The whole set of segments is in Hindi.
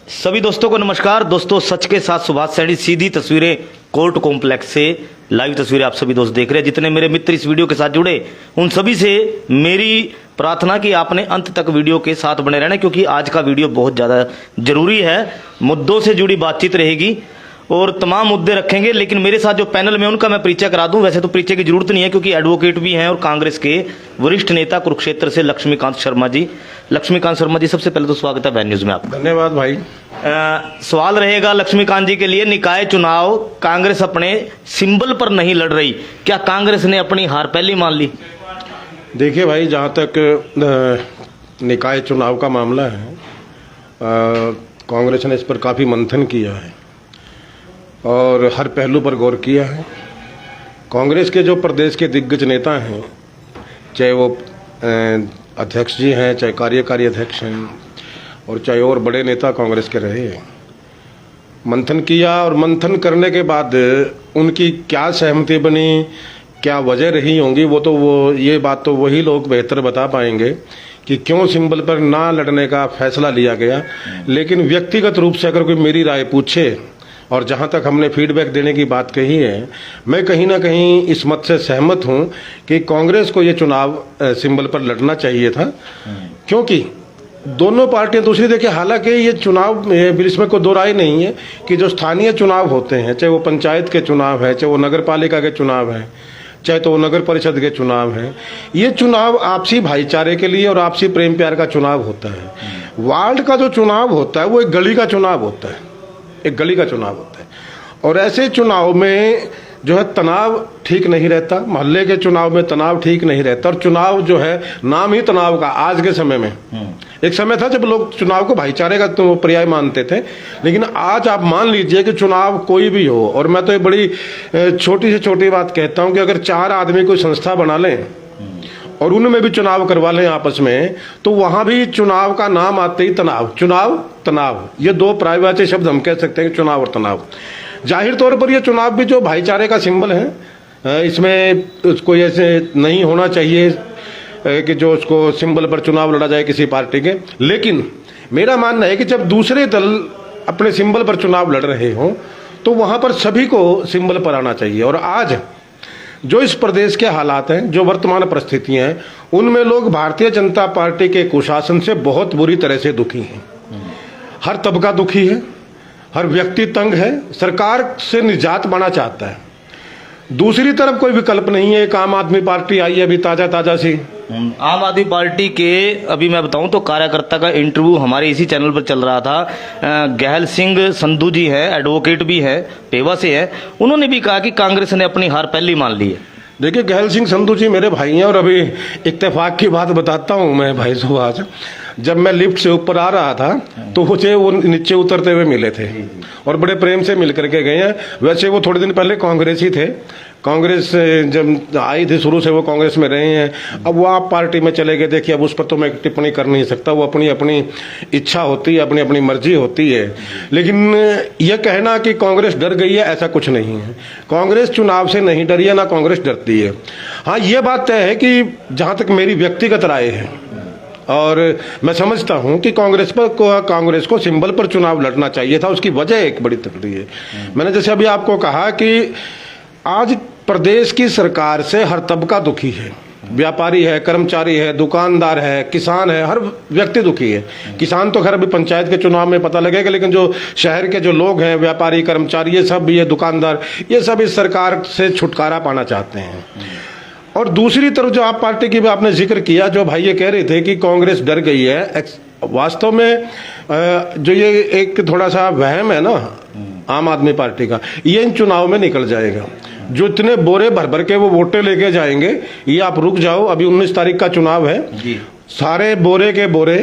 सभी दोस्तों को नमस्कार। दोस्तों, सच के साथ सुभाष सैनी, सीधी तस्वीरें कोर्ट कॉम्प्लेक्स से लाइव तस्वीरें आप सभी दोस्त देख रहे हैं। जितने मेरे मित्र इस वीडियो के साथ जुड़े उन सभी से मेरी प्रार्थना कि आपने अंत तक वीडियो के साथ बने रहना, क्योंकि आज का वीडियो बहुत ज़्यादा जरूरी है। मुद्दों से जुड़ी बातचीत रहेगी और तमाम मुद्दे रखेंगे, लेकिन मेरे साथ जो पैनल में उनका मैं परिचय करा दूं। वैसे तो परिचय की जरूरत नहीं है, क्योंकि एडवोकेट भी हैं और कांग्रेस के वरिष्ठ नेता कुरुक्षेत्र से लक्ष्मीकांत शर्मा जी। लक्ष्मीकांत शर्मा जी, सबसे पहले तो स्वागत है वैन न्यूज में आपका। धन्यवाद भाई। सवाल रहेगा लक्ष्मीकांत जी के लिए, निकाय चुनाव कांग्रेस अपने सिंबल पर नहीं लड़ रही, क्या कांग्रेस ने अपनी हार पहले मान ली? देखिए भाई, जहाँ तक निकाय चुनाव का मामला है, कांग्रेस ने इस पर काफ़ी मंथन किया है और हर पहलू पर गौर किया है। कांग्रेस के जो प्रदेश के दिग्गज नेता हैं, चाहे वो अध्यक्ष जी हैं, चाहे कार्यकारी अध्यक्ष हैं और चाहे और बड़े नेता कांग्रेस के रहे, मंथन किया और मंथन करने के बाद उनकी क्या सहमति बनी, क्या वजह रही होंगी, ये बात तो वही लोग बेहतर बता पाएंगे कि क्यों सिंबल पर ना लड़ने का फैसला लिया गया। लेकिन व्यक्तिगत रूप से अगर कोई मेरी राय पूछे और जहाँ तक हमने फीडबैक देने की बात कही है, मैं कहीं ना कहीं इस मत से सहमत हूँ कि कांग्रेस को ये चुनाव सिंबल पर लड़ना चाहिए था, क्योंकि दोनों पार्टियां दूसरी, देखिए हालांकि ये चुनाव इसमें कोई दो राय नहीं है कि जो स्थानीय चुनाव होते हैं, चाहे वो पंचायत के चुनाव है, चाहे वो नगर पालिका के चुनाव है, चाहे तो वो नगर परिषद के चुनाव है, ये चुनाव आपसी भाईचारे के लिए और आपसी प्रेम प्यार का चुनाव होता है। वार्ड का जो चुनाव होता है वो एक गली का चुनाव होता है, एक गली का चुनाव होता है। और ऐसे चुनाव में जो है तनाव ठीक नहीं रहता, मोहल्ले के चुनाव में तनाव ठीक नहीं रहता। और चुनाव जो है नाम ही तनाव का, आज के समय में, एक समय था जब लोग चुनाव को भाईचारे का तो पर्याय मानते थे, लेकिन आज आप मान लीजिए कि चुनाव कोई भी हो, और मैं तो एक बड़ी छोटी से छोटी बात कहता हूं कि अगर 4 आदमी कोई संस्था बना लें और उनमें भी चुनाव करवा लें आपस में, तो वहां भी चुनाव का नाम आते ही तनाव, चुनाव तनाव, ये दो पर्यायवाची शब्द हम कह सकते हैं, चुनाव और तनाव। जाहिर तौर पर यह चुनाव भी जो भाईचारे का सिंबल है, इसमें कोई ऐसे नहीं होना चाहिए कि जो उसको सिंबल पर चुनाव लड़ा जाए किसी पार्टी के। लेकिन मेरा मानना है कि जब दूसरे दल अपने सिंबल पर चुनाव लड़ रहे हों तो वहां पर सभी को सिंबल पर आना चाहिए। और आज जो इस प्रदेश के हालात हैं, जो वर्तमान परिस्थितियां हैं, उनमें लोग भारतीय जनता पार्टी के कुशासन से बहुत बुरी तरह से दुखी हैं। हर तबका दुखी है, हर व्यक्ति तंग है, सरकार से निजात पाना चाहता है। दूसरी तरफ कोई विकल्प नहीं है। एक आम आदमी पार्टी आई है अभी ताजा सी। आम आदमी पार्टी के अभी मैं बताऊं तो कार्यकर्ता का इंटरव्यू हमारे इसी चैनल पर चल रहा था। गहल सिंह संधू जी है, एडवोकेट भी है, पेवा से है, उन्होंने भी कहा कि कांग्रेस ने अपनी हार पहले मान ली है। देखिए, गहल सिंह संधू जी मेरे भाई हैं और अभी इत्तेफाक की बात बताता हूं मैं भाई सुभाष। जब मैं लिफ्ट से ऊपर आ रहा था तो मुझे वो नीचे उतरते हुए मिले थे और बड़े प्रेम से मिल करके गए हैं। वैसे वो थोड़े दिन पहले कांग्रेस ही थे, कांग्रेस जब आई थी शुरू से वो कांग्रेस में रहे हैं। अब वो आप पार्टी में चले गए, देखिए अब उस पर तो मैं टिप्पणी कर नहीं सकता, वो अपनी अपनी इच्छा होती है, अपनी अपनी मर्जी होती है। लेकिन यह कहना कि कांग्रेस डर गई है, ऐसा कुछ नहीं है। कांग्रेस चुनाव से नहीं डरी है, ना कांग्रेस डरती है। हाँ, ये बात तय है कि जहां तक मेरी व्यक्तिगत राय है, और मैं समझता हूं कि कांग्रेस को सिंबल पर चुनाव लड़ना चाहिए था। उसकी वजह एक बड़ी तगड़ी है। मैंने जैसे अभी आपको कहा कि आज प्रदेश की सरकार से हर तबका दुखी है। व्यापारी है, कर्मचारी है, दुकानदार है, किसान है, हर व्यक्ति दुखी है। किसान तो खैर अभी पंचायत के चुनाव में पता लगेगा, लेकिन जो शहर के जो लोग हैं, व्यापारी, कर्मचारी, ये सब भी, ये दुकानदार, ये सब इस सरकार से छुटकारा पाना चाहते हैं। और दूसरी तरफ जो आप पार्टी की भी आपने जिक्र किया, जो भाई ये कह रहे थे कि कांग्रेस डर गई है, वास्तव में जो ये एक थोड़ा सा वहम है ना आम आदमी पार्टी का, ये इन चुनाव में निकल जाएगा। जो इतने बोरे भर भर के वो वोटें लेके जाएंगे, ये आप रुक जाओ, अभी 19 तारीख का चुनाव है जी। सारे बोरे के बोरे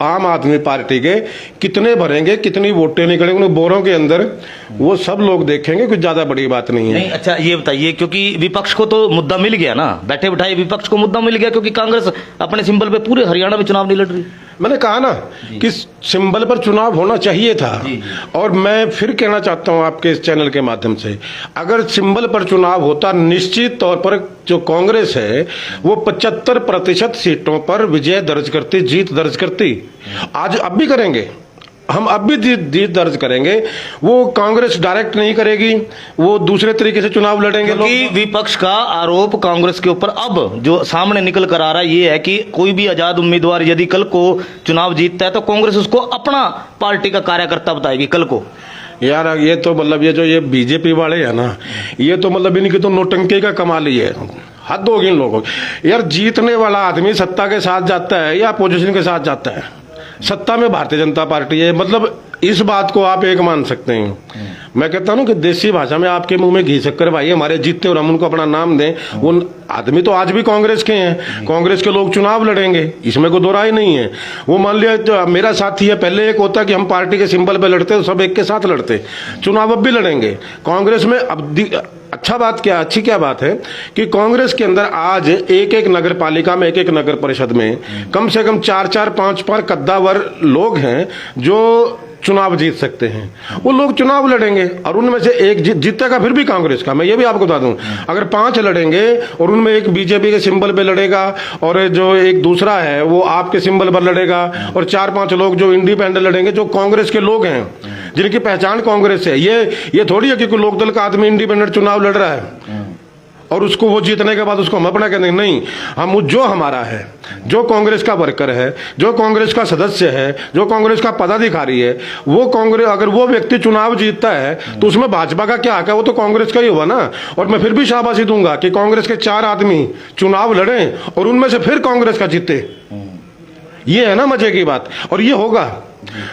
आम आदमी पार्टी के कितने भरेंगे, कितनी वोटें निकलेंगे उन बोरों के अंदर, वो सब लोग देखेंगे। कुछ ज्यादा बड़ी बात नहीं है। नहीं, अच्छा ये बताइए, क्योंकि विपक्ष को तो मुद्दा मिल गया ना, बैठे बिठाए विपक्ष को मुद्दा मिल गया, क्योंकि कांग्रेस अपने सिंबल पे पूरे हरियाणा में चुनाव नहीं लड़ रही। मैंने कहा ना कि सिंबल पर चुनाव होना चाहिए था। और मैं फिर कहना चाहता हूं आपके इस चैनल के माध्यम से, अगर सिंबल पर चुनाव होता, निश्चित तौर पर जो कांग्रेस है वो 75% सीटों पर विजय दर्ज करती, जीत दर्ज करती। आज अब भी करेंगे, हम अब भी जीत दर्ज करेंगे। वो कांग्रेस डायरेक्ट नहीं करेगी, वो दूसरे तरीके से चुनाव लड़ेंगे लोग। क्योंकि विपक्ष का आरोप कांग्रेस के ऊपर अब जो सामने निकल कर आ रहा है ये है कि कोई भी आजाद उम्मीदवार यदि कल को चुनाव जीतता है तो कांग्रेस उसको अपना पार्टी का कार्यकर्ता बताएगी कल को। यार ये तो मतलब ये जो ये बीजेपी वाले है ना, ये तो मतलब इनकी तो नोटंकी का कमाल ही है। हद होगी इन लोगों की। यार जीतने वाला आदमी सत्ता के साथ जाता है या अपोजिशन के साथ जाता है? सत्ता में भारतीय जनता पार्टी है, मतलब इस बात को आप एक मान सकते हैं। मैं कहता हूं कि देसी भाषा में आपके मुंह में घी शक्कर भाई हमारे जीतते और हम उनको अपना नाम दें। वो आदमी तो आज भी कांग्रेस के हैं, कांग्रेस के लोग चुनाव लड़ेंगे, इसमें कोई दो राय नहीं है। वो मान लिया तो मेरा साथी है, पहले एक होता कि हम पार्टी के सिंबल पे लड़ते तो सब एक के साथ लड़ते, चुनाव अब भी लड़ेंगे। कांग्रेस में अब अच्छी क्या बात है कि कांग्रेस के अंदर आज एक एक नगर पालिका में, एक एक नगर परिषद में कम से कम 4-4, 5-5 कद्दावर लोग हैं जो चुनाव जीत सकते हैं। वो लोग चुनाव लड़ेंगे और उनमें से एक जीतेगा फिर भी कांग्रेस का। मैं ये भी आपको बता दूं, अगर 5 लड़ेंगे और उनमें एक बीजेपी के सिंबल पे लड़ेगा और जो एक दूसरा है वो आपके सिंबल पर लड़ेगा और 4-5 लोग जो इंडिपेंडेंट लड़ेंगे, जो कांग्रेस के लोग हैं जिनकी पहचान कांग्रेस है। ये थोड़ी है कि कोई लोकदल का आदमी इंडिपेंडेंट चुनाव लड़ रहा है और उसको वो जीतने के बाद उसको हम अपना कहते हैं। नहीं, हम जो हमारा है, जो कांग्रेस का वर्कर है, जो कांग्रेस का सदस्य है, जो कांग्रेस का पदाधिकारी है, वो कांग्रेस, अगर वो व्यक्ति चुनाव जीतता है तो उसमें भाजपा का क्या हक है? वो तो कांग्रेस का ही हुआ ना। और मैं फिर भी शाबाशी दूंगा कि कांग्रेस के 4 आदमी चुनाव लड़ें और उनमें से फिर कांग्रेस का जीते। ये है ना मजे की बात। और ये होगा,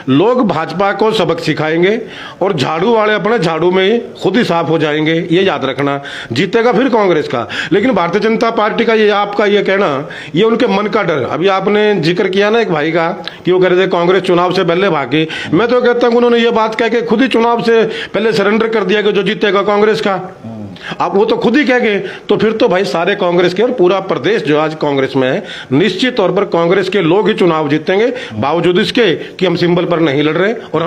लोग भाजपा को सबक सिखाएंगे और झाड़ू वाले अपने झाड़ू में ही खुद ही साफ हो जाएंगे। ये याद रखना, जीतेगा फिर कांग्रेस का। लेकिन भारतीय जनता पार्टी का ये आपका ये कहना, ये उनके मन का डर। अभी आपने जिक्र किया ना एक भाई का कि वो कह रहे थे कांग्रेस चुनाव से पहले भागी। मैं तो कहता हूं उन्होंने ये बात कह के खुद ही चुनाव से पहले सरेंडर कर दिया कि जो जीतेगा कांग्रेस का। अब वो तो खुद ही कह गए, तो फिर तो भाई सारे कांग्रेस के और पूरा प्रदेश जो आज कांग्रेस में है, निश्चित तौर पर कांग्रेस के लोग ही चुनाव जीतेंगे, बावजूद इसके कि हम सिंबल पर नहीं लड़ रहे और हम